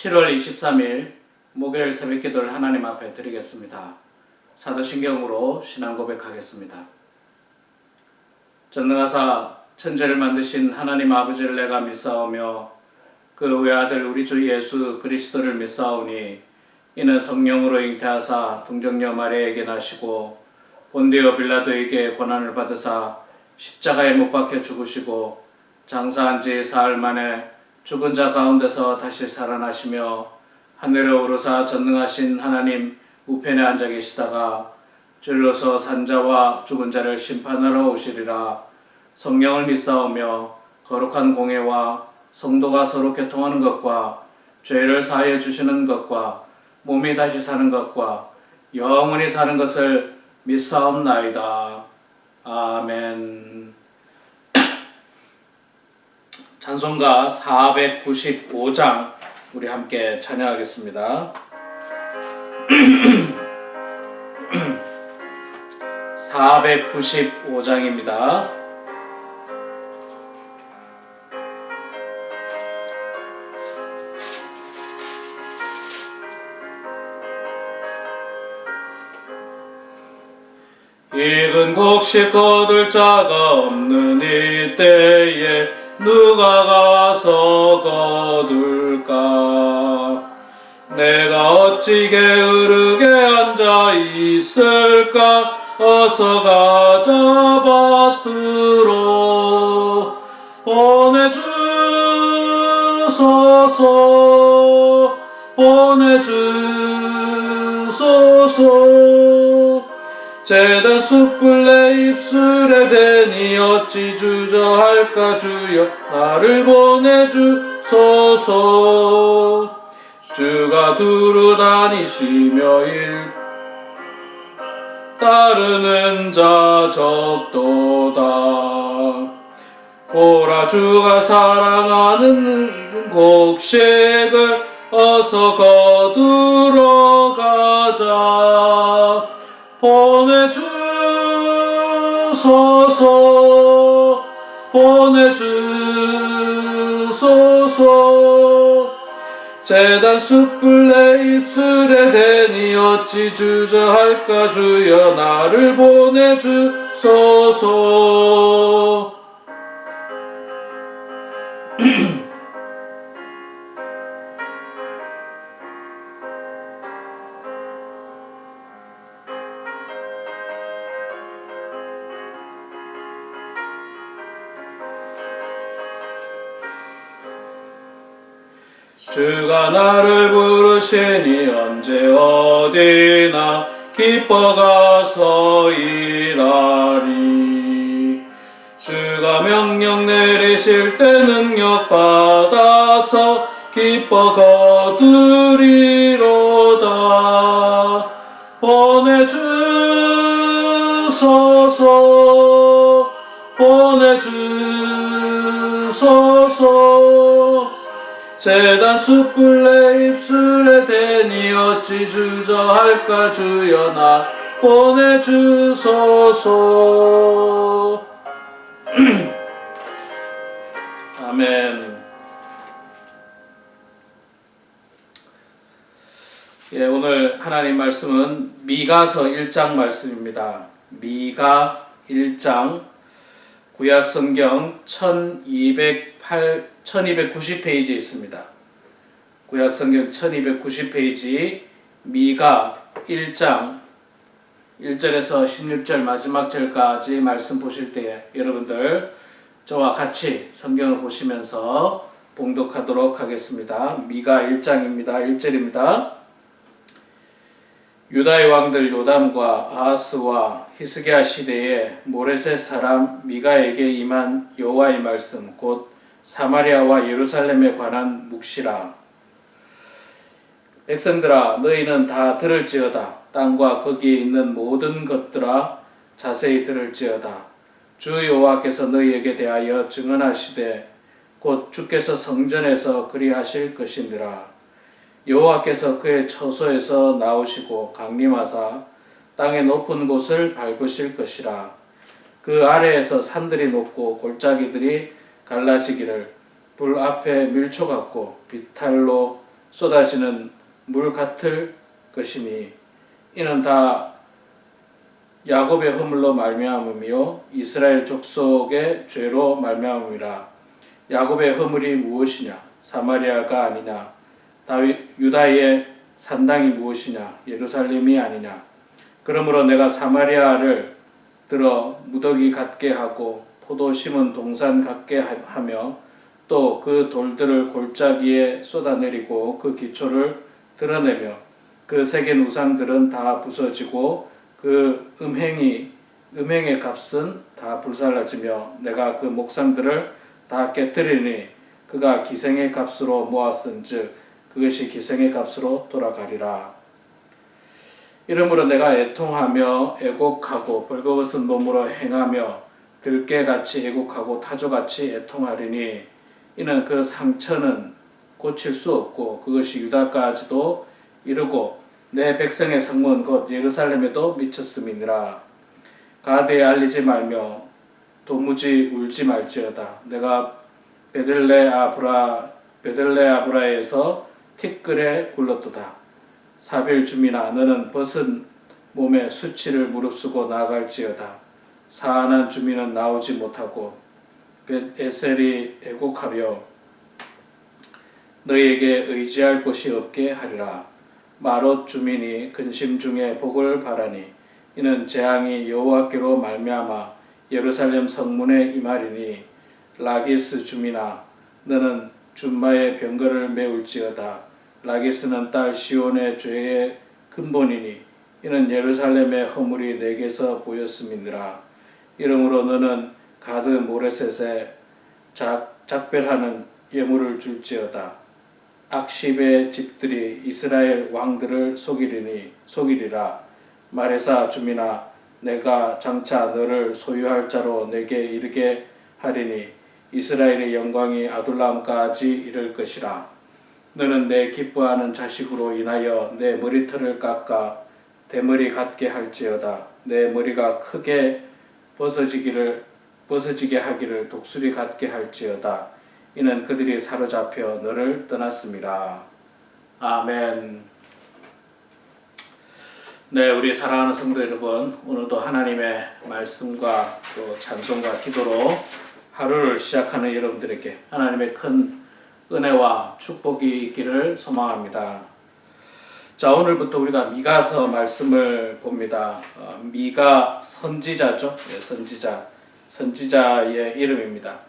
7월 23일 목요일 새벽기도를 하나님 앞에 드리겠습니다. 사도신경으로 신앙 고백하겠습니다. 전능하사 천지를 만드신 하나님 아버지를 내가 믿사오며 그 외아들 우리 주 예수 그리스도를 믿사오니 이는 성령으로 잉태하사 동정녀 마리아에게 나시고 본디오 빌라도에게 고난을 받으사 십자가에 못 박혀 죽으시고 장사한 지 사흘 만에 죽은 자 가운데서 다시 살아나시며 하늘에 오르사 전능하신 하나님 우편에 앉아 계시다가 줄로서 산자와 죽은 자를 심판하러 오시리라. 성령을 믿사오며 거룩한 공회와 성도가 서로 교통하는 것과 죄를 사하여 주시는 것과 몸이 다시 사는 것과 영원히 사는 것을 믿사옵나이다. 아멘. 찬송가 495장 우리 함께 찬양하겠습니다. 495장입니다. 익은 곡식 거둘 자가 없는 이때에 누가 가서 거둘까? 내가 어찌 게으르게 앉아 있을까? 어서 가자 밭으로 보내주소서 보내주소서. 재단 숯불 내 입술에 대니 어찌 주저할까? 주여 나를 보내주소서. 주가 두루 다니시며 일 따르는 자 적도다. 보라 주가 사랑하는 곡식을 어서 거두러 가자. 보내주소서 보내주소서. 재단 숯불 내 입술에 대니 어찌 주저할까? 주여 나를 보내주소서. 주가 나를 부르시니 언제 어디나 기뻐 가서 일하리. 주가 명령 내리실 때 능력 받아서 기뻐 거두리로다. 보내주소서 보내주소서. 재단 숯불 내 입술에 대니 어찌 주저할까? 주여 나 보내주소서. 아멘. 오늘 하나님 말씀은 미가서 1장 말씀입니다. 미가 1장 구약 성경 1290페이지에 있습니다. 구약 성경 1290페이지 미가 1장 1절에서 16절 마지막 절까지 말씀 보실 때 여러분들 저와 같이 성경을 보시면서 봉독하도록 하겠습니다. 미가 1장입니다. 1절입니다. 유다의 왕들 요담과 아하스와 히스기야 시대에 모레셋 사람 미가에게 임한 여호와의 말씀 곧 사마리아와 예루살렘에 관한 묵시라. 백성들아 너희는 다 들을지어다. 땅과 거기에 있는 모든 것들아 자세히 들을지어다. 주 여호와께서 너희에게 대하여 증언하시되 곧 주께서 성전에서 그리하실 것이니라. 여호와께서 그의 처소에서 나오시고 강림하사 땅의 높은 곳을 밟으실 것이라. 그 아래에서 산들이 높고 골짜기들이 갈라지기를 불 앞에 밀초 같고 비탈로 쏟아지는 물 같을 것이니 이는 다 야곱의 허물로 말미암음이요 이스라엘 족속의 죄로 말미암음이라. 야곱의 허물이 무엇이냐? 사마리아가 아니냐? 유다의 산당이 무엇이냐? 예루살렘이 아니냐? 그러므로 내가 사마리아를 들어 무더기 같게 하고 포도 심은 동산 같게 하며 또 그 돌들을 골짜기에 쏟아내리고 그 기초를 드러내며 그 새긴 우상들은 다 부서지고 그 음행의 값은 다 불살라지며 내가 그 목상들을 다 깨뜨리니 그가 기생의 값으로 모았은즉 그것이 기생의 값으로 돌아가리라. 이러므로 내가 애통하며 애곡하고 벌거벗은 몸으로 행하며 들깨같이 애곡하고 타조같이 애통하리니 이는 그 상처는 고칠 수 없고 그것이 유다까지도 이르고 내 백성의 성문 곧 예루살렘에도 미쳤음이니라. 가드에 알리지 말며 도무지 울지 말지어다. 내가 베들레아브라에서 티끌에 굴렀도다. 사빌 주민아 너는 벗은 몸에 수치를 무릅쓰고 나아갈지어다. 사안한 주민은 나오지 못하고 벳에셀이 애곡하며 너희에게 의지할 곳이 없게 하리라. 마롯 주민이 근심 중에 복을 바라니 이는 재앙이 여호와께로 말미암아 예루살렘 성문에 임하리니 라기스 주민아 너는 준마의 병거를 메울지어다. 라기스는 딸 시온의 죄의 근본이니 이는 예루살렘의 허물이 내게서 보였음이니라. 이러므로 너는 가드 모레셋에 작별하는 예물을 줄지어다. 악십의 집들이 이스라엘 왕들을 속이리라. 마레사 주민아 내가 장차 너를 소유할 자로 내게 이르게 하리니 이스라엘의 영광이 아둘람까지 이를 것이라. 너는 내 기뻐하는 자식으로 인하여 내 머리털을 깎아 대머리 같게 할지어다. 내 머리가 크게 벗어지게 하기를 독수리 같게 할지어다. 이는 그들이 사로잡혀 너를 떠났음이라. 아멘. 네, 우리 사랑하는 성도 여러분, 오늘도 하나님의 말씀과 또 찬송과 기도로 하루를 시작하는 여러분들에게 하나님의 큰 은혜와 축복이 있기를 소망합니다. 자, 오늘부터 우리가 미가서 말씀을 봅니다. 미가 선지자죠. 네, 선지자의 이름입니다.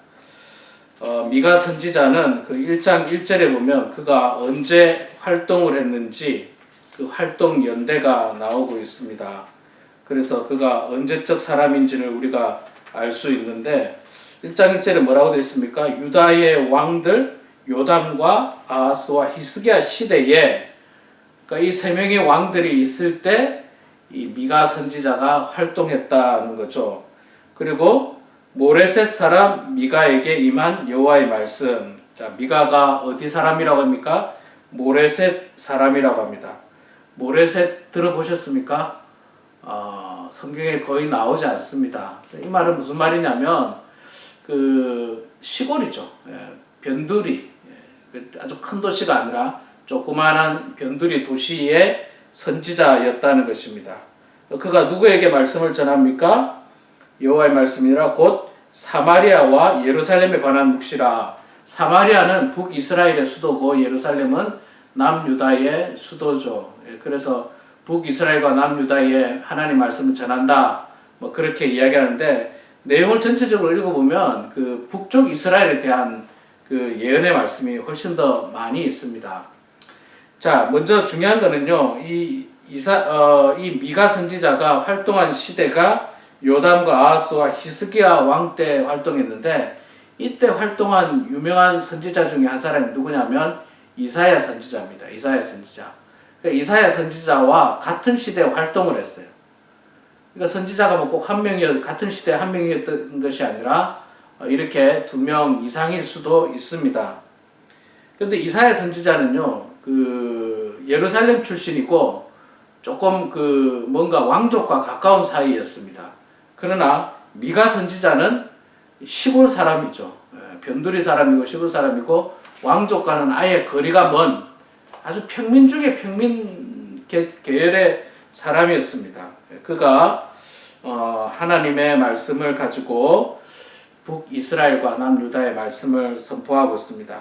미가 선지자는 그 1장 1절에 보면 그가 언제 활동을 했는지 그 활동 연대가 나오고 있습니다. 그래서 그가 언제적 사람인지를 우리가 알 수 있는데 1장 1절에 뭐라고 되어 있습니까? 유다의 왕들 요담과 아하스와 히스기야 시대에 그러니까 이 세 명의 왕들이 있을 때 이 미가 선지자가 활동했다는 거죠. 그리고 모레셋 사람 미가에게 임한 여호와의 말씀. 자, 미가가 어디 사람이라고 합니까? 모레셋 사람이라고 합니다. 모레셋 들어보셨습니까? 성경에 거의 나오지 않습니다. 이 말은 무슨 말이냐면 그 시골이죠. 변두리, 아주 큰 도시가 아니라 조그마한 변두리 도시의 선지자였다는 것입니다. 그가 누구에게 말씀을 전합니까? 여호와의 말씀이라 곧 사마리아와 예루살렘에 관한 묵시라. 사마리아는 북이스라엘의 수도고 예루살렘은 남유다의 수도죠. 그래서 북이스라엘과 남유다에 하나님 말씀을 전한다. 뭐 그렇게 이야기하는데 내용을 전체적으로 읽어보면 그 북쪽 이스라엘에 대한 그 예언의 말씀이 훨씬 더 많이 있습니다. 자, 먼저 중요한 거는요, 이 미가 선지자가 활동한 시대가 요담과 아하스와 히스기야 왕 때 활동했는데 이때 활동한 유명한 선지자 중에 한 사람이 누구냐면 이사야 선지자입니다. 이사야 선지자. 그러니까 이사야 선지자와 같은 시대에 활동을 했어요. 그러니까 선지자가 뭐 꼭 같은 시대에 한 명이었던 것이 아니라 이렇게 두 명 이상일 수도 있습니다. 그런데 이사야 선지자는요, 그 예루살렘 출신이고 조금 그 뭔가 왕족과 가까운 사이였습니다. 그러나 미가 선지자는 시골 사람이죠. 변두리 사람이고 시골 사람이고 왕족과는 아예 거리가 먼 아주 평민 중에 평민 계열의 사람이었습니다. 그가 하나님의 말씀을 가지고 북이스라엘과 남유다의 말씀을 선포하고 있습니다.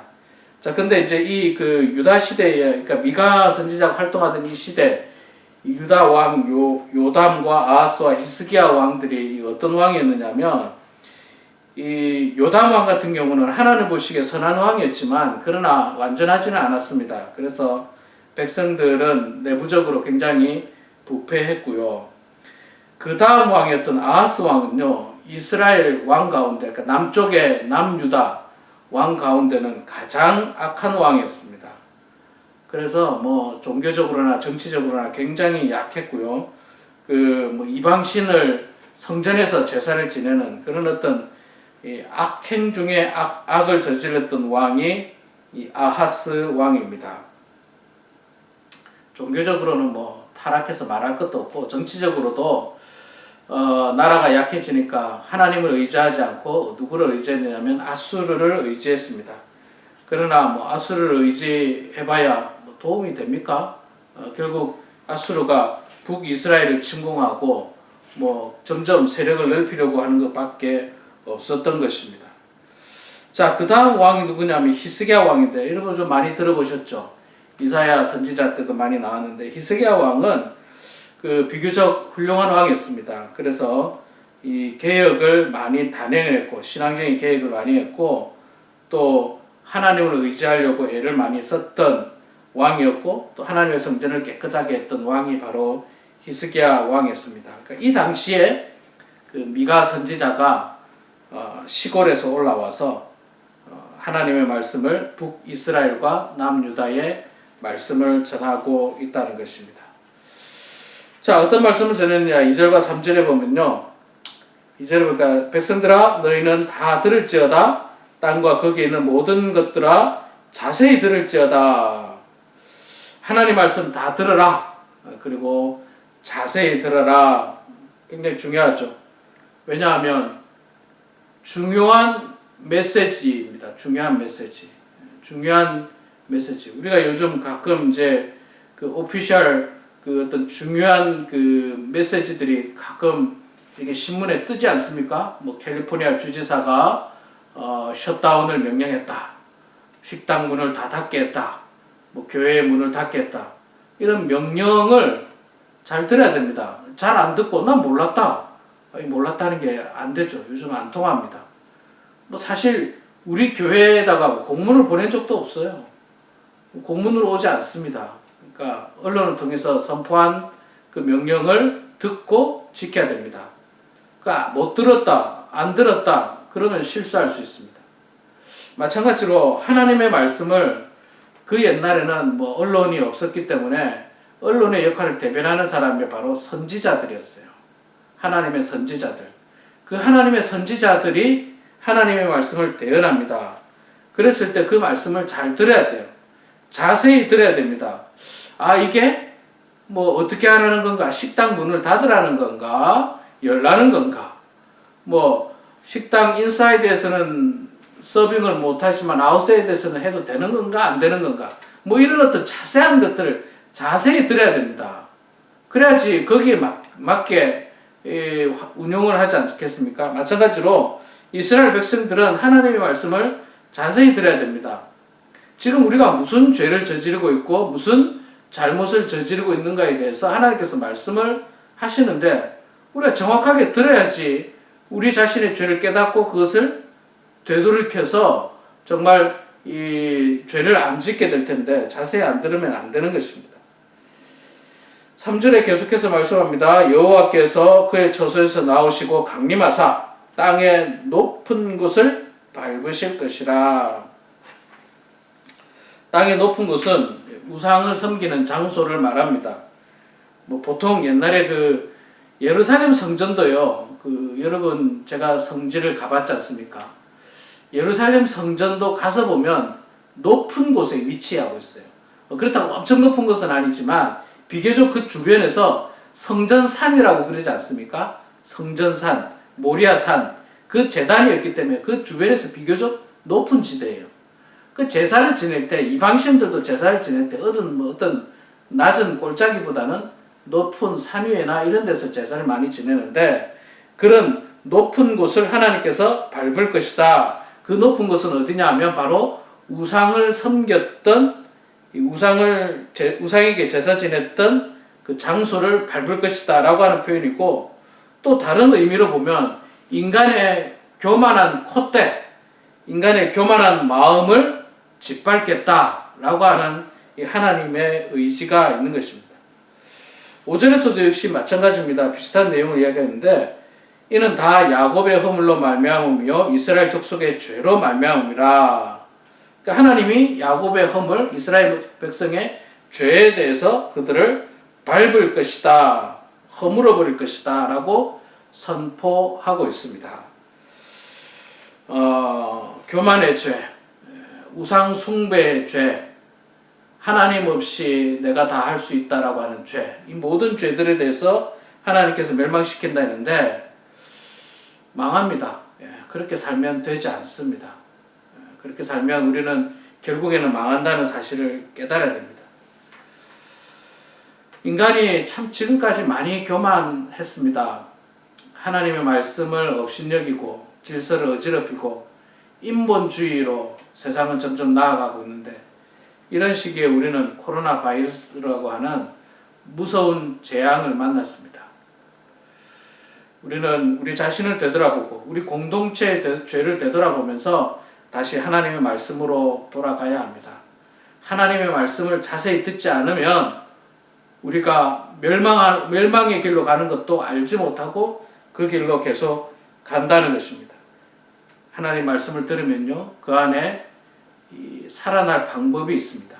자, 근데 이제 이 그 유다 시대에, 그러니까 미가 선지자가 활동하던 이 시대, 유다 왕 요담과 아하스와 히스기야 왕들이 어떤 왕이었느냐면, 이 요담 왕 같은 경우는 하나님 보시기에 선한 왕이었지만 그러나 완전하지는 않았습니다. 그래서 백성들은 내부적으로 굉장히 부패했고요. 그 다음 왕이었던 아하스 왕은요, 이스라엘 왕 가운데, 그러니까 남쪽의 남유다 왕 가운데는 가장 악한 왕이었습니다. 그래서 뭐 종교적으로나 정치적으로나 굉장히 약했고요. 그 이방신을 성전에서 제사를 지내는 그런 어떤 이 악행 중에 악을 저질렀던 왕이 이 아하스 왕입니다. 종교적으로는 뭐 타락해서 말할 것도 없고, 정치적으로도 나라가 약해지니까 하나님을 의지하지 않고 누구를 의지했냐면 아수르를 의지했습니다. 그러나 뭐 아수르를 의지해봐야 뭐 도움이 됩니까? 결국 아수르가 북이스라엘을 침공하고 뭐 점점 세력을 넓히려고 하는 것밖에 없었던 것입니다. 자, 그 다음 왕이 누구냐면 히스기야 왕인데, 여러분 좀 많이 들어보셨죠? 이사야 선지자 때도 많이 나왔는데, 히스기야 왕은 그 비교적 훌륭한 왕이었습니다. 그래서 이 개혁을 많이 단행했고, 신앙적인 개혁을 많이 했고, 또 하나님을 의지하려고 애를 많이 썼던 왕이었고, 또 하나님의 성전을 깨끗하게 했던 왕이 바로 히스기야 왕이었습니다. 그러니까 이 당시에 그 미가 선지자가 시골에서 올라와서 하나님의 말씀을 북이스라엘과 남유다의 말씀을 전하고 있다는 것입니다. 자, 어떤 말씀을 전했느냐? 2절과 3절에 보면요, 2절에 보니까 백성들아 너희는 다 들을지어다, 땅과 거기에 있는 모든 것들아 자세히 들을지어다. 하나님 말씀 다 들어라. 그리고 자세히 들어라. 굉장히 중요하죠. 왜냐하면 중요한 메시지입니다. 중요한 메시지. 우리가 요즘 가끔 이제 그 오피셜 그 어떤 중요한 그 메시지들이 가끔 이게 신문에 뜨지 않습니까? 뭐 캘리포니아 주지사가 셧다운을 명령했다. 식당 문을 다 닫게 했다. 뭐 교회 문을 닫게 했다. 이런 명령을 잘 들어야 됩니다. 잘 안 듣고 난 몰랐다. 몰랐다는 게 안 되죠. 요즘 안 통합니다. 뭐 사실 우리 교회에다가 공문을 보낸 적도 없어요. 공문으로 오지 않습니다. 그러니까 언론을 통해서 선포한 그 명령을 듣고 지켜야 됩니다. 그러니까 못 들었다, 안 들었다, 그러면 실수할 수 있습니다. 마찬가지로 하나님의 말씀을 그 옛날에는 뭐 언론이 없었기 때문에 언론의 역할을 대변하는 사람이 바로 선지자들이었어요. 하나님의 선지자들. 그 하나님의 선지자들이 하나님의 말씀을 대언합니다. 그랬을 때 그 말씀을 잘 들어야 돼요. 자세히 들어야 됩니다. 아, 이게 뭐 어떻게 하라는 건가? 식당 문을 닫으라는 건가? 열라는 건가? 뭐 식당 인사이드에서는 서빙을 못하지만 아웃사이드에서는 해도 되는 건가? 안 되는 건가? 뭐 이런 어떤 자세한 것들을 자세히 들어야 됩니다. 그래야지 거기에 맞게 운용을 하지 않겠습니까? 마찬가지로 이스라엘 백성들은 하나님의 말씀을 자세히 들어야 됩니다. 지금 우리가 무슨 죄를 저지르고 있고 무슨 잘못을 저지르고 있는가에 대해서 하나님께서 말씀을 하시는데 우리가 정확하게 들어야지 우리 자신의 죄를 깨닫고 그것을 되돌이켜서 정말 이 죄를 안 짓게 될 텐데 자세히 안 들으면 안 되는 것입니다. 3절에 계속해서 말씀합니다. 여호와께서 그의 처소에서 나오시고 강림하사 땅의 높은 곳을 밟으실 것이라. 땅의 높은 곳은 우상을 섬기는 장소를 말합니다. 뭐 보통 옛날에 그 예루살렘 성전도요. 여러분 제가 성지를 가봤지 않습니까? 예루살렘 성전도 가서 보면 높은 곳에 위치하고 있어요. 그렇다고 엄청 높은 곳은 아니지만 비교적 그 주변에서 성전산이라고 그러지 않습니까? 성전산, 모리아산, 그 제단이었기 때문에 그 주변에서 비교적 높은 지대예요. 그 제사를 지낼 때 이방신들도 제사를 지낼 때 어떤 낮은 골짜기보다는 높은 산 위에나 이런 데서 제사를 많이 지내는데 그런 높은 곳을 하나님께서 밟을 것이다. 그 높은 곳은 어디냐 하면 바로 우상을 섬겼던 우상에게 제사 지냈던 그 장소를 밟을 것이다 라고 하는 표현이고 또 다른 의미로 보면 인간의 교만한 콧대, 인간의 교만한 마음을 짓밟겠다 라고 하는 이 하나님의 의지가 있는 것입니다. 5절에서도 역시 마찬가지입니다. 비슷한 내용을 이야기했는데 이는 다 야곱의 허물로 말미암음이요 이스라엘 족속의 죄로 말미암음이라. 그러니까 하나님이 야곱의 허물, 이스라엘 백성의 죄에 대해서 그들을 밟을 것이다, 허물어 버릴 것이다 라고 선포하고 있습니다. 교만의 죄, 우상 숭배의 죄, 하나님 없이 내가 다 할 수 있다라고 하는 죄, 이 모든 죄들에 대해서 하나님께서 멸망시킨다 했는데 망합니다. 그렇게 살면 되지 않습니다. 그렇게 살면 우리는 결국에는 망한다는 사실을 깨달아야 됩니다. 인간이 참 지금까지 많이 교만했습니다. 하나님의 말씀을 업신여기고 질서를 어지럽히고 인본주의로 세상은 점점 나아가고 있는데 이런 시기에 우리는 코로나 바이러스라고 하는 무서운 재앙을 만났습니다. 우리는 우리 자신을 되돌아보고 우리 공동체의 죄를 되돌아보면서 다시 하나님의 말씀으로 돌아가야 합니다. 하나님의 말씀을 자세히 듣지 않으면 우리가 멸망의 길로 가는 것도 알지 못하고 그 길로 계속 간다는 것입니다. 하나님 말씀을 들으면요, 그 안에 살아날 방법이 있습니다.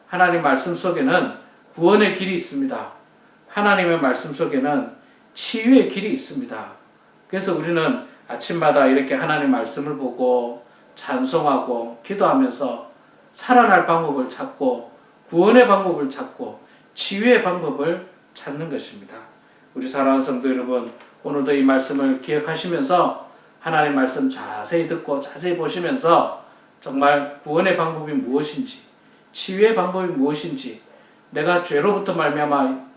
하나님 말씀 속에는 구원의 길이 있습니다. 하나님의 말씀 속에는 치유의 길이 있습니다. 그래서 우리는 아침마다 이렇게 하나님 말씀을 보고 찬송하고 기도하면서 살아날 방법을 찾고 구원의 방법을 찾고 치유의 방법을 찾는 것입니다. 우리 사랑하는 성도 여러분, 오늘도 이 말씀을 기억하시면서 하나님 말씀 자세히 듣고 자세히 보시면서 정말 구원의 방법이 무엇인지, 치유의 방법이 무엇인지, 내가 죄로부터 말미암아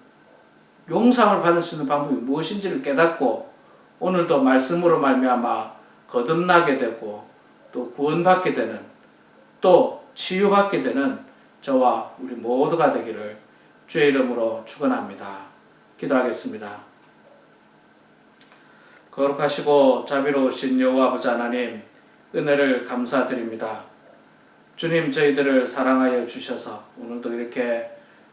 용상을 받을 수 있는 방법이 무엇인지를 깨닫고 오늘도 말씀으로 말미암아 거듭나게 되고 또 구원받게 되는, 또 치유받게 되는 저와 우리 모두가 되기를 주의 이름으로 축원합니다. 기도하겠습니다. 거룩하시고 자비로우신 여호와 아버지 하나님, 은혜를 감사드립니다. 주님, 저희들을 사랑하여 주셔서 오늘도 이렇게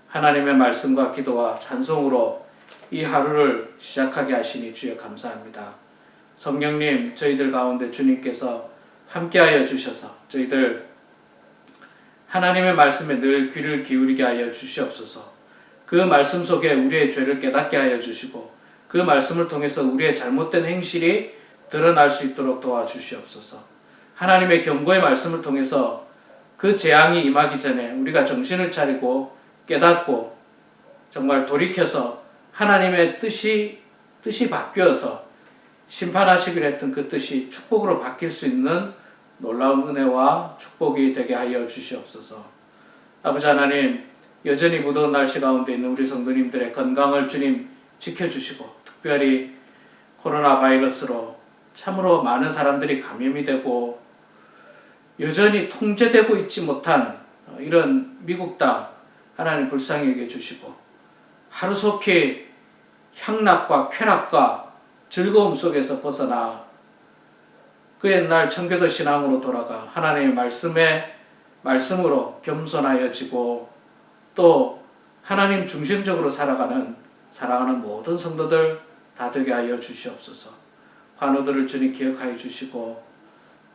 하나님의 말씀과 기도와 찬송으로 이 하루를 시작하게 하시니 주여 감사합니다. 성령님, 저희들 가운데 주님께서 함께하여 주셔서 저희들 하나님의 말씀에 늘 귀를 기울이게 하여 주시옵소서. 그 말씀 속에 우리의 죄를 깨닫게 하여 주시고 그 말씀을 통해서 우리의 잘못된 행실이 드러날 수 있도록 도와주시옵소서. 하나님의 경고의 말씀을 통해서 그 재앙이 임하기 전에 우리가 정신을 차리고 깨닫고 정말 돌이켜서 하나님의 뜻이 바뀌어서 심판하시기로 했던 그 뜻이 축복으로 바뀔 수 있는 놀라운 은혜와 축복이 되게 하여 주시옵소서. 아버지 하나님, 여전히 무더운 날씨 가운데 있는 우리 성도님들의 건강을 주님 지켜주시고 특별히 코로나 바이러스로 참으로 많은 사람들이 감염이 되고 여전히 통제되고 있지 못한 이런 미국 땅 하나님 불쌍히 여겨 주시고 하루속히 향락과 쾌락과 즐거움 속에서 벗어나 그 옛날 청교도 신앙으로 돌아가 하나님의 말씀으로 겸손하여지고 또 하나님 중심적으로 살아가는 사랑하는 모든 성도들 다 되게 하여 주시옵소서. 환우들을 주님 기억하여 주시고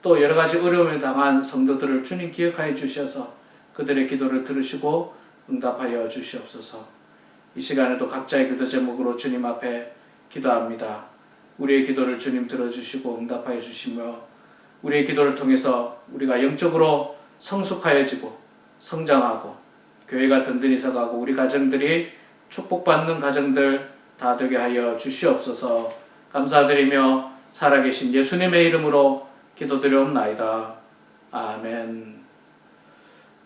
또 여러 가지 어려움에 당한 성도들을 주님 기억하여 주셔서 그들의 기도를 들으시고 응답하여 주시옵소서. 이 시간에도 각자의 기도 제목으로 주님 앞에 기도합니다. 우리의 기도를 주님 들어주시고 응답하여 주시며 우리의 기도를 통해서 우리가 영적으로 성숙하여지고 성장하고 교회가 든든히 서가고 우리 가정들이 축복받는 가정들 다 되게 하여 주시옵소서. 감사드리며 살아계신 예수님의 이름으로 기도드리옵나이다. 아멘.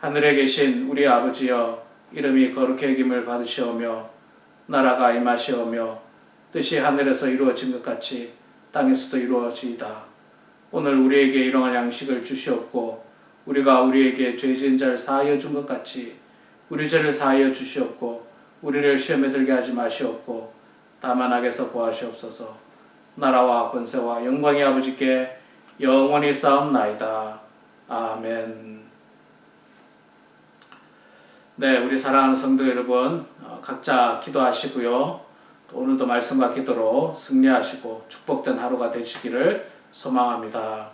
하늘에 계신 우리 아버지여, 이름이 거룩히 여김을 받으시오며 나라가 임하시오며 뜻이 하늘에서 이루어진 것 같이 땅에서도 이루어지이다. 오늘 우리에게 일용할 양식을 주시옵고 우리가 우리에게 죄 지은 자를 사하여 준 것 같이 우리 죄를 사하여 주시옵고 우리를 시험에 들게 하지 마시옵고 다만 악에서 구하시옵소서. 나라와 권세와 영광이 아버지께 영원히 쌓옵나이다. 아멘. 네, 우리 사랑하는 성도 여러분, 각자 기도하시고요. 오늘도 말씀과 기도로 승리하시고 축복된 하루가 되시기를 소망합니다.